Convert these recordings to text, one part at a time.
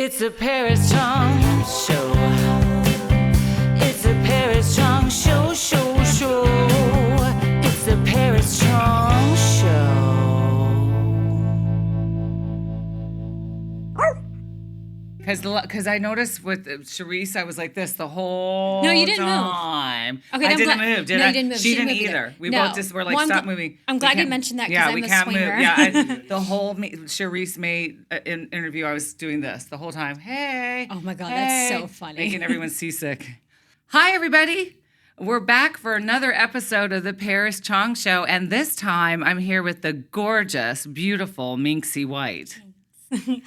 It's a Paris Chong show. It's a Paris Chong show. It's a Paris Chong show. Because I noticed with Charisse, I was like this the whole No, you didn't time. move. Okay, I didn't move, did no, I? you didn't move. She didn't move either. We No. both just were like, Well, stop moving. I'm glad you mentioned that because I'm a swinger. Move. Yeah, the whole Charisse made an interview. I was doing this the whole time. Hey. Oh my God, hey, that's so funny. Making everyone seasick. Hi, everybody. We're back for another episode of the Paris Chong Show, and this time I'm here with the gorgeous, beautiful Mynxii White.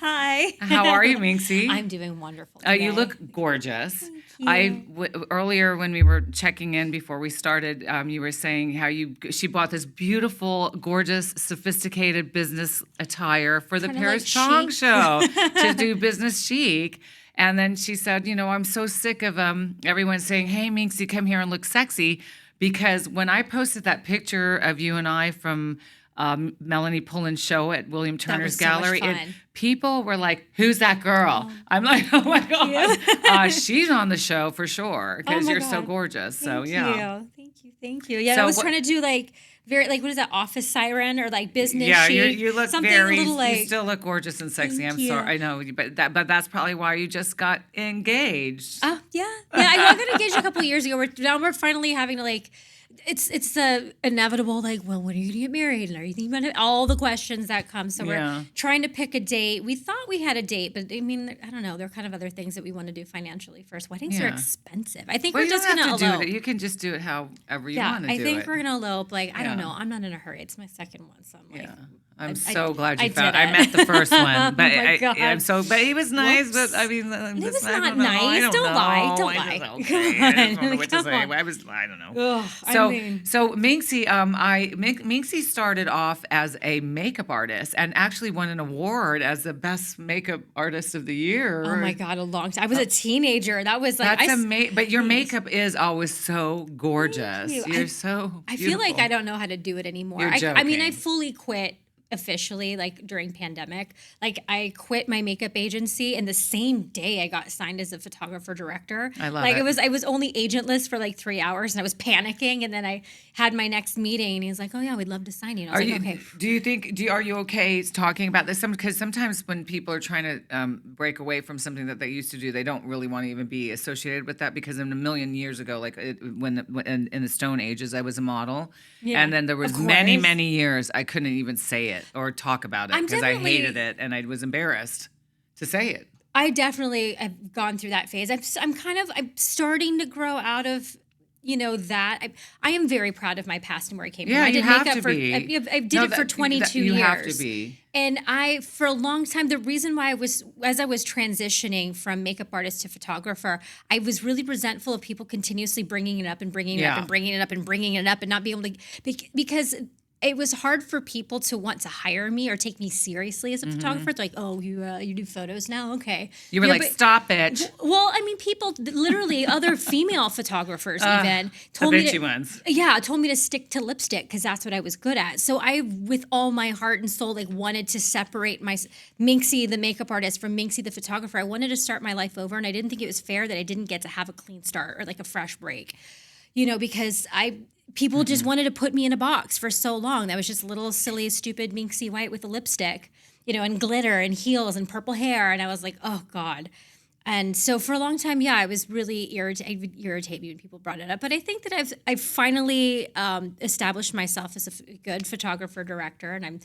Hi. How are you, Mynxii? I'm doing wonderful today. You look gorgeous. Thank you. Earlier when we were checking in before we started, you were saying how she bought this beautiful, gorgeous, sophisticated business attire for the Kinda Paris like Chong Chic. show to do business chic. And then she said, I'm so sick of everyone saying, hey, Mynxii, come here and look sexy. Because when I posted that picture of you and I from Melanie Pullen's show at William Turner's so much Gallery, fun. people were like, who's that girl? I'm like, oh my God. She's on the show for sure because my you're so God. gorgeous. Thank Thank you. Yeah, So I was what- trying to do very what is that, office siren or like business Yeah, chic? you look something very. a little like. You still look gorgeous and sexy. Thank I'm you. sorry, I know, but that's probably why you just got engaged. Oh yeah. I got engaged a couple of years ago. Now we're finally having to like. It's the inevitable like, well, when are you gonna get married and are you thinking about it? All the questions that come. So we're trying to pick a date. We thought we had a date, but I mean, I don't know. There are kind of other things that we want to do financially first. Weddings are expensive. I think Well, we're just you don't gonna have to elope. do it. You can just do it however you want to do it. I think we're gonna elope. Like I don't Yeah. know. I'm not in a hurry. It's my second one, so I'm like. Yeah. I'm I- so glad I you found. did I it. met the first one, but Oh my God. but he was nice. Whoops. But I mean, He was I not don't know. nice. I don't Don't know. lie. Don't I lie. just- Come okay. I just don't know on. what to Come say. on. I don't know. Ugh, So, I mean, Mynxii, Mynxii started off as a makeup artist and actually won an award as the best makeup artist of the year. oh my God, a long time. I was a teenager. That was like That's amazing. But your makeup is always so gorgeous. you. You're so. I feel like beautiful. I don't know how to do it anymore. You're I mean, I joking. fully quit officially like during pandemic. Like I quit my makeup agency and the same day I got signed as a photographer director. I love like it. I was only agentless for like 3 hours and I was panicking and then I had my next meeting and he was like, oh yeah, we'd love to sign you. And I was like, okay. Do you think? Are you okay talking about this? Because sometimes when people are trying to break away from something that they used to do, they don't really want to even be associated with that. Because in a million years ago, like when in the Stone Ages, I was a model, Yeah, and then there was of many course. years I couldn't even say it or talk about it I'm because I definitely- hated it and I was embarrassed to say it. I definitely have gone through that phase. I'm starting to grow out of, that. I am very proud of my past and where I came from. Yeah, I you did have makeup to for, be. I did it for 22 years. You have to be. And for a long time, the reason why as I was transitioning from makeup artist to photographer, I was really resentful of people continuously bringing it up and bringing it up and bringing it up and bringing it up and not being able to, because it was hard for people to want to hire me or take me seriously as a photographer. It's like, oh, you do photos now? Okay. You were like, stop it. Well, I mean, people, literally other female photographers even told me bitchy to, ones. yeah, told me to stick to lipstick because that's what I was good at. So I, with all my heart and soul, like wanted to separate my Mynxii, the makeup artist, from Mynxii, the photographer. I wanted to start my life over, and I didn't think it was fair that I didn't get to have a clean start or like a fresh break, because people just wanted to put me in a box for so long. That was just little silly, stupid Mynxii White with a lipstick, and glitter and heels and purple hair. And I was like, oh God. And so for a long time, yeah, I was really irritated. It would irritate me when people brought it up. But I think that I've finally established myself as a good photographer director, and I'm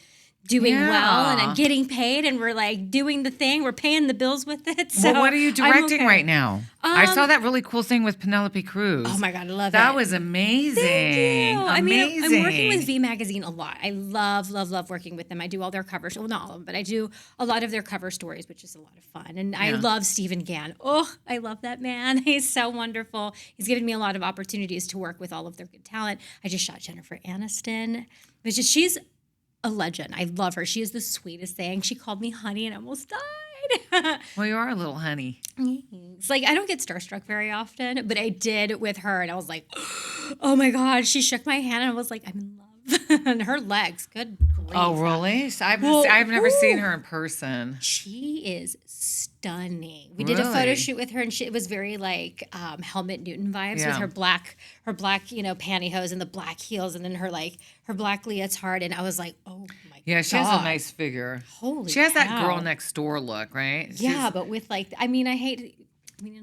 doing well, and I'm getting paid, and we're like doing the thing. We're paying the bills with it. So Well, what are you I'm directing okay. right now? I saw that really cool thing with Penelope Cruz. Oh my God, I love it. That was amazing. Thank you. I mean, Amazing. I'm working with V Magazine a lot. I love working with them. I do all their covers. Well, not all of them, but I do a lot of their cover stories, which is a lot of fun. And I love Stephen Gann. Oh, I love that man. He's so wonderful. He's given me a lot of opportunities to work with all of their good talent. I just shot Jennifer Aniston. She's a legend. I love her. She is the sweetest thing. She called me honey and I almost died. Well, you are a little honey. It's like I don't get starstruck very often, but I did with her, and I was like, "Oh my God!" She shook my hand, and I was like, "I'm in love." And her legs, good Oh, really? So Well, I've never seen ooh. her in person. She is stunning. We did a photo Really? shoot with her, and it was very like Helmut Newton vibes with Yeah. her black, pantyhose and the black heels, and then her black leotard. And I was like, oh my Yeah, she god, has a nice figure. Holy She has that cow. girl next door look, right? Yeah, but with like, I need to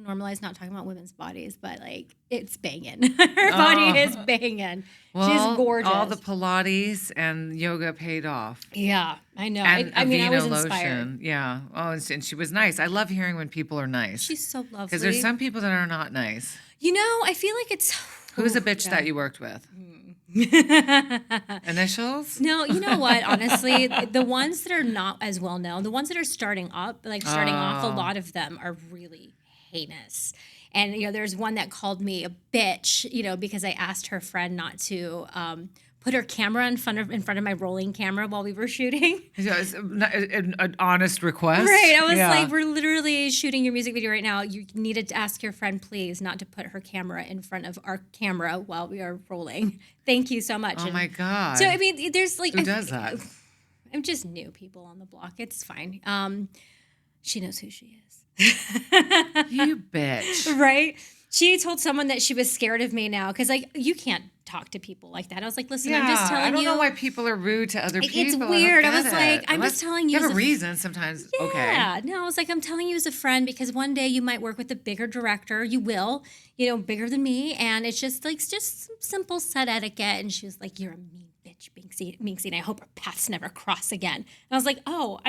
normalize not talking about women's bodies, but like it's banging. Her body is banging. She's gorgeous. All the Pilates and yoga paid off. Yeah, I know. And I was Aveeno inspired. lotion. Yeah. Oh, and she was nice. I love hearing when people are nice. She's so lovely. Because there's some people that are not nice. I feel like it's. Who's a bitch that you worked with? Initials? No, you know what? Honestly, the ones that are not as well known, the ones that are starting off, a lot of them are really heinous. And there's one that called me a bitch, because I asked her friend not to put her camera in front of my rolling camera while we were shooting. Yeah, it's an honest request. Right. I was like, we're literally shooting your music video right now. You needed to ask your friend, please, not to put her camera in front of our camera while we are rolling. Thank you so much. Oh, my God. So, I mean, there's like... Who does that? I'm just new people on the block. It's fine. She knows who she is. You bitch. Right? She told someone that she was scared of me now because, like, you can't talk to people like that. I was like, listen, I'm just telling you. I don't know why people are rude to other people. It's weird. I was get like, it. I'm just telling you. You have a reason sometimes. Yeah. Okay. No, I was like, I'm telling you as a friend because one day you might work with a bigger director. You will, bigger than me. And it's just like, just some simple set etiquette. And she was like, you're a mean bitch, Mynxii, and I hope our paths never cross again. And I was like, oh,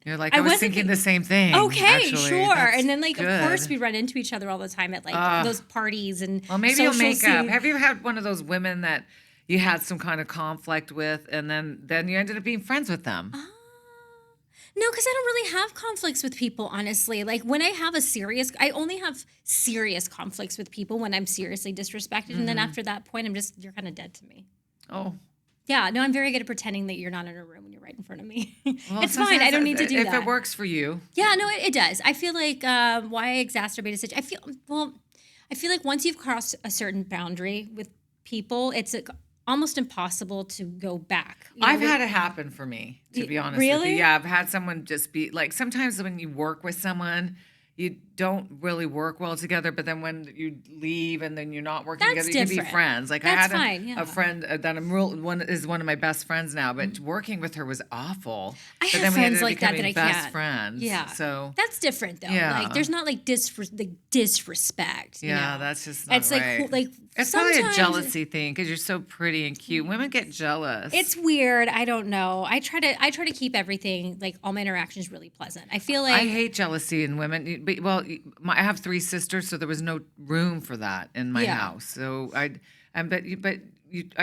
You're like, I was thinking the same thing. Okay, actually. sure. That's and then, like, good. of course, we run into each other all the time at, like, those parties and Well, maybe you'll make social up. scene. Have you ever had one of those women that you had some kind of conflict with, and then you ended up being friends with them? No, because I don't really have conflicts with people, honestly. Like, when I only have serious conflicts with people when I'm seriously disrespected. And then after that point, you're kind of dead to me. Oh. Yeah, no, I'm very good at pretending that you're not in a room when you're right in front of me. Well, it's fine. I don't need to do that. If it works for you. Yeah, no, it does. I feel like why I exacerbate a situation. I feel like once you've crossed a certain boundary with people, it's almost impossible to go back. I've had it happen for me, to be honest with really? you. Yeah, I've had someone just be like, sometimes when you work with someone, you don't really work well together, but then when you leave and then you're not working That's together, you can be different. friends. Like That's I had fine, yeah. a friend that I'm one of my best friends now, but working with her was awful. I but have then we friends ended up like that that becoming I best can't. friends. Yeah. So that's different though. Yeah. Like there's not like disrespect. yeah, that's just not it's right. like It's probably a sometimes- jealousy thing because you're so pretty and cute. Women get jealous. It's weird. I don't know. I try to keep everything, like all my interactions, really pleasant. I feel like I hate jealousy in women. But, well, I have 3 sisters, so there was no room for that in my Yeah. house. So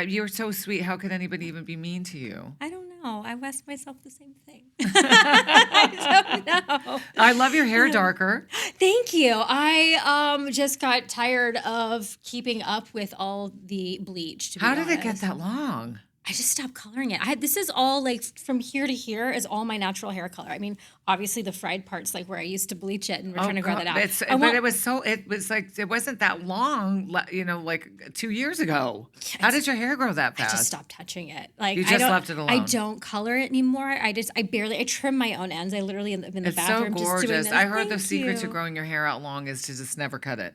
you're so sweet. How could anybody even be mean to you? I don't know. I ask myself the same thing. I don't know. I love your hair darker. Thank you. I just got tired of keeping up with all the bleach. To be How did it get honest. that long? I just stopped coloring it. This is all like from here to here is all my natural hair color. I mean, obviously the fried parts like where I used to bleach it and we're trying to grow that out. It was like it wasn't that long, like 2 years ago. How did your hair grow that fast? I just stopped touching it. Like You I just don't- left it alone. I don't color it anymore. I trim my own ends. I literally am in the It's so bathroom just doing gorgeous. this. I heard the Thank secret you. to growing your hair out long is to just never cut it.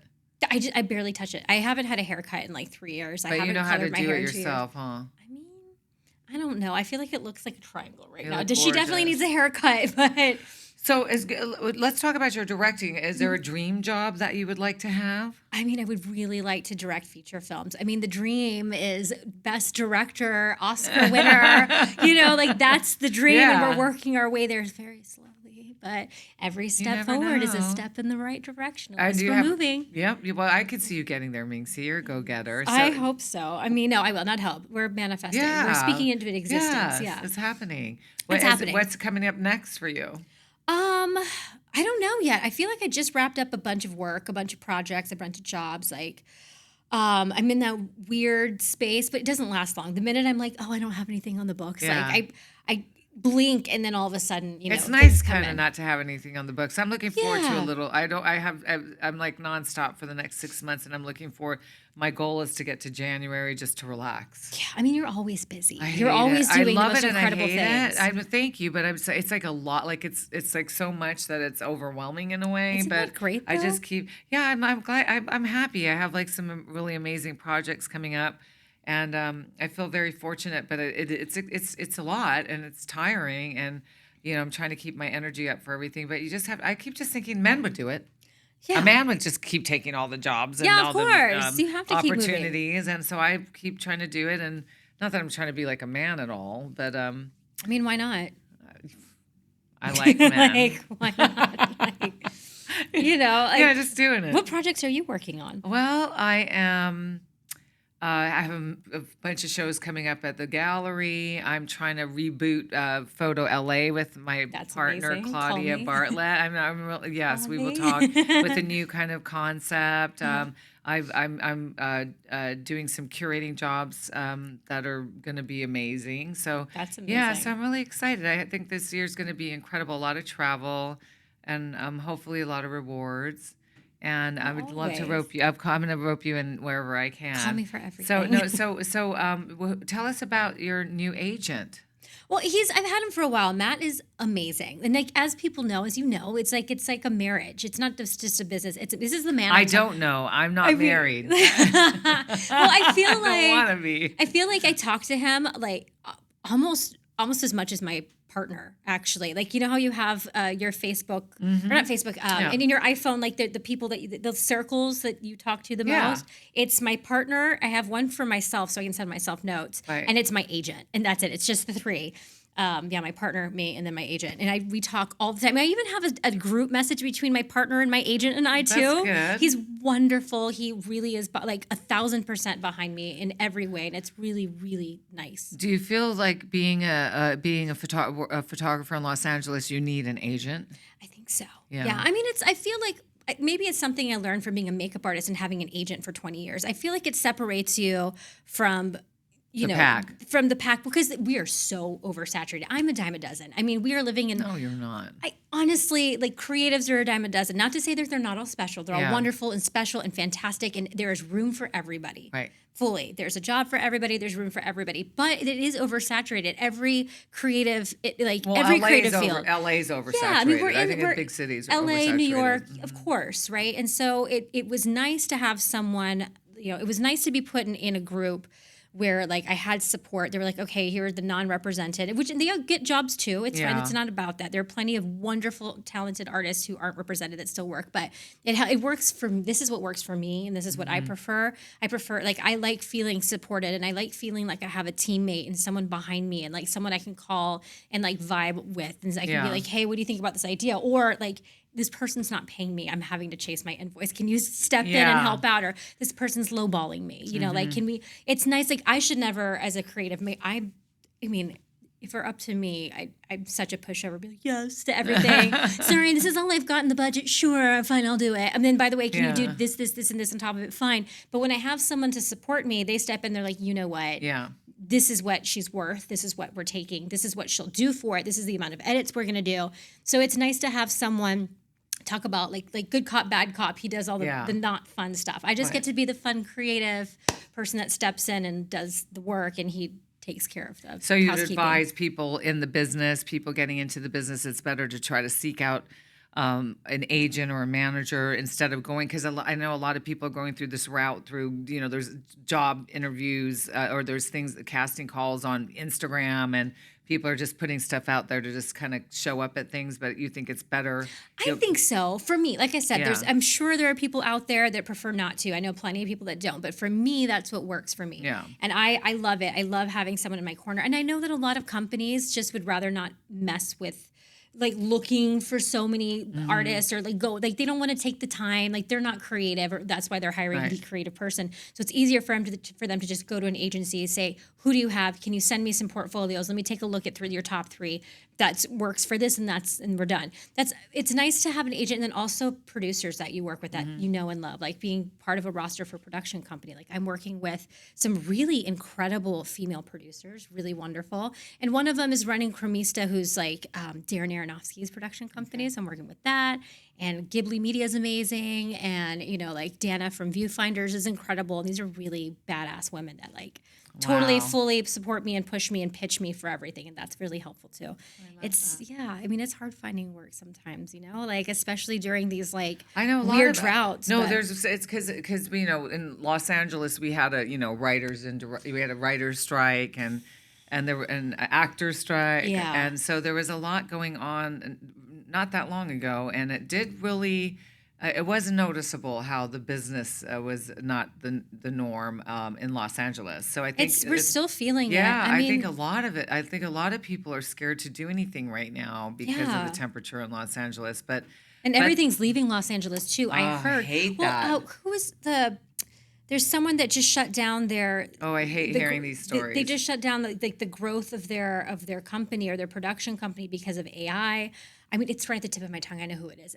I barely touch it. I haven't had a haircut in like 3 years. I But haven't you know how to colored my do hair it in 2 years. yourself, huh? I mean, I don't know. I feel like it looks like a triangle right You now. look She definitely gorgeous. needs a haircut, but So let's talk about your directing. Is there a dream job that you would like to have? I mean, I would really like to direct feature films. I mean, the dream is best director, Oscar winner. Like that's the dream, and Yeah. we're working our way there very slowly. But every step never forward is a know. step in the right direction. At And least do you we're have- moving. Yep. Well, I could see you getting there, Mynxii. You're a go-getter. So, I hope so. I mean, no, I will not hope. We're manifesting. We're speaking into it existence. Yes, Yeah. it's happening. Happening. What's coming up next for you? I don't know yet. I feel like I just wrapped up a bunch of work, a bunch of projects, a bunch of jobs. Like, I'm in that weird space, but it doesn't last long. The minute I'm like, oh, I don't have anything on the books. Yeah. Like, blink and then all of a sudden, It's things nice come kind of in. not to have anything on the books. I'm looking forward to a Yeah. little. I'm like nonstop for the next 6 months, and I'm looking for. My goal is to get to January just to relax. Yeah, I mean, you're always busy. I You're hate always it. doing I the love most it and incredible I hate things. it. Thank you, but it's like a lot. Like it's like so much that it's overwhelming in a way. Isn't But that great, I though? just keep. Yeah, I'm glad. I'm happy. I have like some really amazing projects coming up, and I feel very fortunate. But it's a lot and it's tiring, and I'm trying to keep my energy up for everything. But you just have. I keep just thinking men would do it. Yeah. A man would just keep taking all the jobs and Yeah, of all the course. You have to keep moving. opportunities, and so I keep trying to do it. And not that I'm trying to be like a man at all, but I mean, why not? I like men. Like, why not? Like, Yeah, just doing it. what projects are you working on? Well, I am. I have a bunch of shows coming up at the gallery. I'm trying to reboot Photo LA with my That's partner amazing. Call Claudia me. Bartlett. I'm really, yes, Call we will me. talk with a new kind of concept. I'm doing some curating jobs that are going to be amazing. So That's yeah, amazing. so I'm really excited. I think this year's going to be incredible. A lot of travel, and hopefully a lot of rewards. And I would love to Always. rope you up. I'm going to rope you in wherever I can. Call me for So everything. tell us about your new agent. Well, I've had him for a while. Matt is amazing. And like as people know, as you know, it's like a marriage. It's not just a business. This is the man. I I'm talking- don't know. I'm not married. Well, I feel I don't like want to be. I feel like I talk to him like almost as much as my partner, actually. Like, how you have your Facebook, or not Facebook, and in your iPhone, like the people the circles that you talk to the Yeah. most. It's my partner. I have one for myself, so I can send myself notes. Right. And it's my agent. And that's it. It's just the three. My partner, me, and then my agent. And we talk all the time. I even have a group message between my partner and my agent and I, too. good. He's wonderful. He really is like 1,000% behind me in every way. And it's really, really nice. Do you feel like being a photographer in Los Angeles, you need an agent? I think so. Yeah. Yeah. I mean, I feel like maybe it's something I learned from being a makeup artist and having an agent for 20 years. I feel like it separates you from pack. from the pack, because we are so oversaturated. I'm a dime a dozen. I mean, we are living in. No, you're not. I honestly, like, creatives are a dime a dozen. Not to say that they're not all special. They're all Yeah. wonderful and special and fantastic, and there is room for everybody. Right. Fully. There's a job for everybody. There's room for everybody. But it is oversaturated. Every creative, every creative field. LA's oversaturated. Yeah, I mean, I think in big cities are LA, New oversaturated. York, of course, right? And so it was nice to have someone, it was nice to be put in a group where like I had support. They were like, okay, here are the non-represented, which they get jobs too. It's fine. Yeah. It's not about that. There are plenty of wonderful, talented artists who aren't represented that still work, but it works this is what works for me, and this is what I prefer. I like feeling supported, and I like feeling like I have a teammate and someone behind me, and like someone I can call and like vibe with, and I can Yeah. be like, hey, what do you think about this idea? Or like, this person's not paying me. I'm having to chase my invoice. Can you step in and Yeah. help out? Or this person's lowballing me. Like, can we? It's nice. Like, I should never, as a creative, I mean, if it were up to me, I'm such a pushover. Be like, yes to everything. Sorry, this is all I've got in the budget. Sure, fine, I'll do it. And then, by the way, can you do Yeah. this, and this on top of it? Fine. But when I have someone to support me, they step in. They're like, you know what? Yeah. This is what she's worth. This is what we're taking. This is what she'll do for it. This is the amount of edits we're gonna do. So it's nice to have someone talk about like good cop, bad cop. He does all the not fun stuff. I just get to be the fun, creative person that steps in and does the work, and he takes care of the So you'd housekeeping. advise people in the business, people getting into the business, it's better to try to seek out an agent or a manager instead of going, because I know a lot of people are going through this route through, there's job interviews or there's casting calls on Instagram, and people are just putting stuff out there to just kind of show up at things, but you think it's better. I think so. For me, like I said, Yeah. I'm sure there are people out there that prefer not to. I know plenty of people that don't, but for me, that's what works for me. Yeah. And I love it. I love having someone in my corner. And I know that a lot of companies just would rather not mess with like looking for so many artists, or like they don't want to take the time, like they're not creative, or that's why they're hiring the creative person. So it's easier for them to just go to an agency, say, who do you have? Can you send me some portfolios? Let me take a look at your top three. If that works for this, and we're done. It's nice to have an agent, and then also producers that you work with that you know and love, like being part of a roster for a production company. Like I'm working with some really incredible female producers, really wonderful, and one of them is running Chromista, who's like Darren Aronofsky's production company. So I'm working with that, and Ghibli Media is amazing, and like Dana from Viewfinders is incredible. And these are really badass women that like totally fully support me and push me and pitch me for everything, and that's really helpful too. I mean it's hard finding work sometimes, like especially during these like I know weird droughts. No, but it's because in Los Angeles we had a we had a writers strike and there were an actors strike, and so there was a lot going on not that long ago, and it did really. It was noticeable how the business was not the norm in Los Angeles. So I think we're still feeling it. I think a lot of it. I think a lot of people are scared to do anything right now because of the temperature in Los Angeles. And everything's leaving Los Angeles too. I heard. I hate that. Who is There's someone that just shut down their. Oh, I hate hearing these stories. They just shut down the growth of their company or their production company because of AI. I mean, it's right at the tip of my tongue. I know who it is.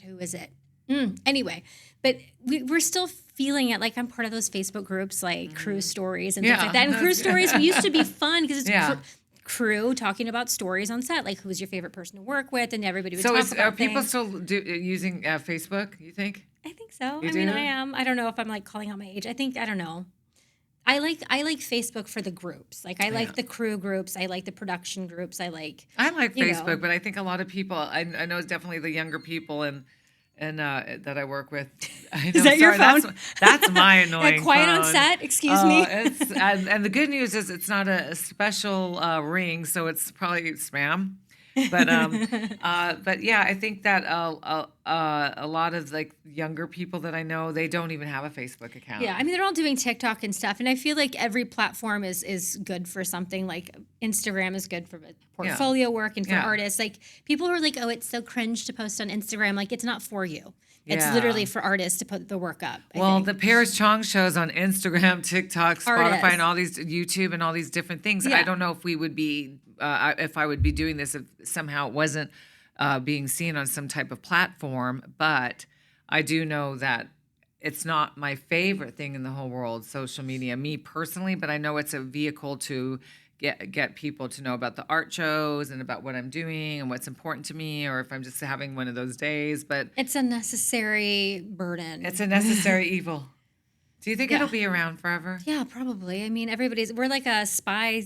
Who is it? Anyway, but we're still feeling it. Like I'm part of those Facebook groups, like cruise stories and things like that. And cruise stories used to be fun because it's crew talking about stories on set, like who's your favorite person to work with, and everybody would talk about are people things. still using Facebook, you think? I think so. You I mean, I am. I don't know if I'm like calling out my age. I don't know. I like Facebook for the groups. Like I like the crew groups. I like the production groups. I like Facebook, but I think a lot of people. I know it's definitely the younger people and that I work with. I know, is that your phone? That's my annoying quiet phone. on set. Excuse me. And the good news is it's not a special ring, so it's probably spam. But yeah, I think that a lot of like younger people that I know, they don't even have a Facebook account. Yeah, I mean they're all doing TikTok and stuff, and I feel like every platform is good for something. Like Instagram is good for portfolio work and for artists. Like people who are like, oh, it's so cringe to post on Instagram. Like it's not for you. It's literally for artists to put the work up. I think. The Paris Chong shows on Instagram, TikTok, Spotify, and all these YouTube and all these different things. Yeah. I don't know if we would be, if I would be doing this if somehow it wasn't being seen on some type of platform. But I do know that it's not my favorite thing in the whole world, social media, me personally. But I know it's a vehicle to get people to know about the art shows and about what I'm doing and what's important to me, or if I'm just having one of those days. But it's a necessary burden. It's a necessary evil. Do you think it'll be around forever? Yeah, probably. I mean, we're like a spy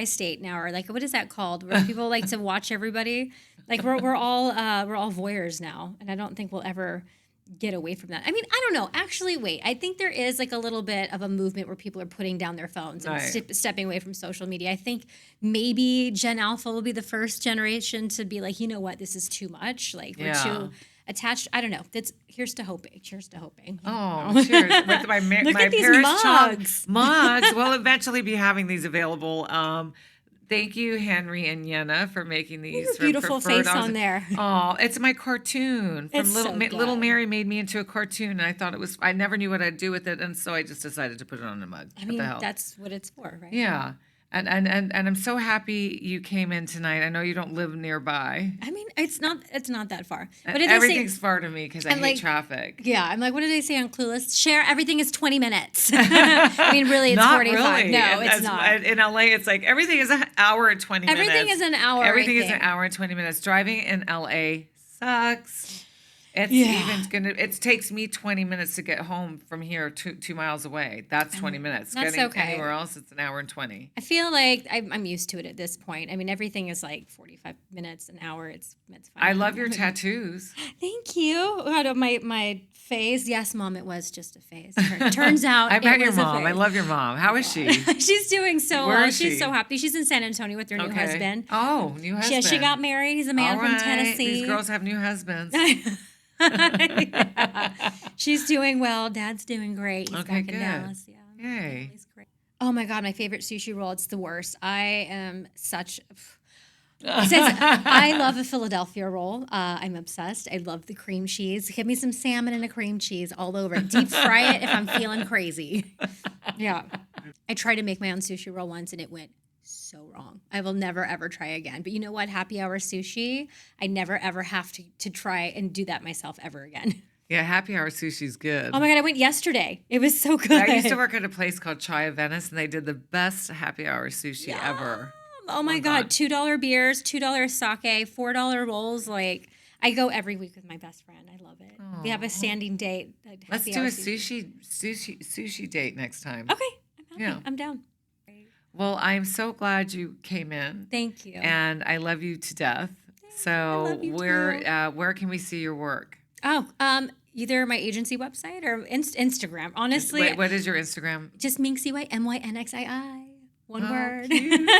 state now, or like what is that called? Where people like to watch everybody. Like we're all voyeurs now, and I don't think we'll ever get away from that. I mean, I don't know. Actually, wait. I think there is like a little bit of a movement where people are putting down their phones and stepping away from social media. I think maybe Gen Alpha will be the first generation to be like, you know what, this is too much. Like we're too attached. I don't know. Here's to hoping. Cheers to hoping. Oh, cheers! With my Look my at these Paris Chong mugs. We'll eventually be having these available. Thank you, Henry and Yenna, for making these. Beautiful face on there. Oh, it's my cartoon. From It's Little Mary made me into a cartoon, and I thought it was. I never knew what I'd do with it, and so I just decided to put it on a mug. I mean, that's what it's for, right? Yeah. And I'm so happy you came in tonight. I know you don't live nearby. I mean, it's not that far. But everything's far to me because I hate traffic. Yeah, I'm like, what did they say on Clueless? Share, everything is 20 minutes. I mean, really, it's not 45. Really. No, it's not. In LA, it's like everything is an hour and 20 minutes. Everything is an hour. Everything is an hour and 20 minutes. Driving in LA sucks. It takes me 20 minutes to get home from here 2 miles away. That's 20 minutes. That's Getting okay. anywhere else, it's an hour and 20. I feel like I'm used to it at this point. I mean, everything is like 45 minutes, an hour. It's fine. I love your tattoos. Thank you. Out of my face. Yes, Mom, it was just a phase. Turns out I met your mom. I love your mom. How is she? She's doing so Where well. is She's she? so happy. She's in San Antonio with her new husband. Oh, new husband. She got married. He's a man from Tennessee. These girls have new husbands. Yeah. She's doing well. Dad's doing great. He's back in Dallas. Yeah. Yay. He's great. Oh my God, my favorite sushi roll. It's the worst. I am such. I love a Philadelphia roll. I'm obsessed. I love the cream cheese. Give me some salmon and a cream cheese all over it. Deep fry it if I'm feeling crazy. Yeah. I tried to make my own sushi roll once and it went so wrong. I will never ever try again. But you know what? Happy hour sushi. I never ever have to try and do that myself ever again. Yeah, happy hour sushi's good. Oh my God, I went yesterday. It was so good. I used to work at a place called Chai Venice, and they did the best happy hour sushi ever. Oh my God, $2 beers, $2 sake, $4 rolls. Like, I go every week with my best friend. I love it. We have a standing date. Let's do a sushi date next time. Okay, I'm happy. Yeah. I'm down. Well, I'm so glad you came in. Thank you. And I love you to death. So love you where can we see your work? Oh, either my agency website or Instagram. Honestly, Wait, what is your Instagram? just Mynxii White, Mynxii. One word. Cute.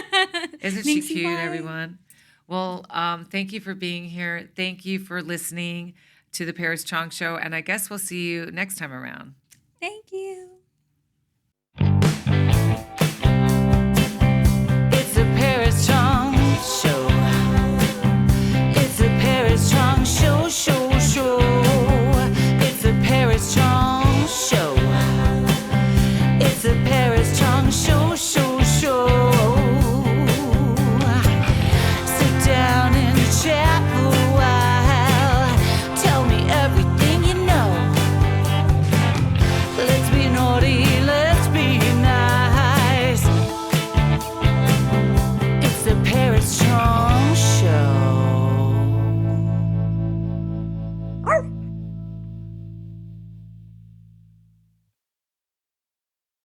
Isn't she Mynxii cute, White. everyone? Well, thank you for being here. Thank you for listening to the Paris Chong Show. And I guess we'll see you next time around. Thank you.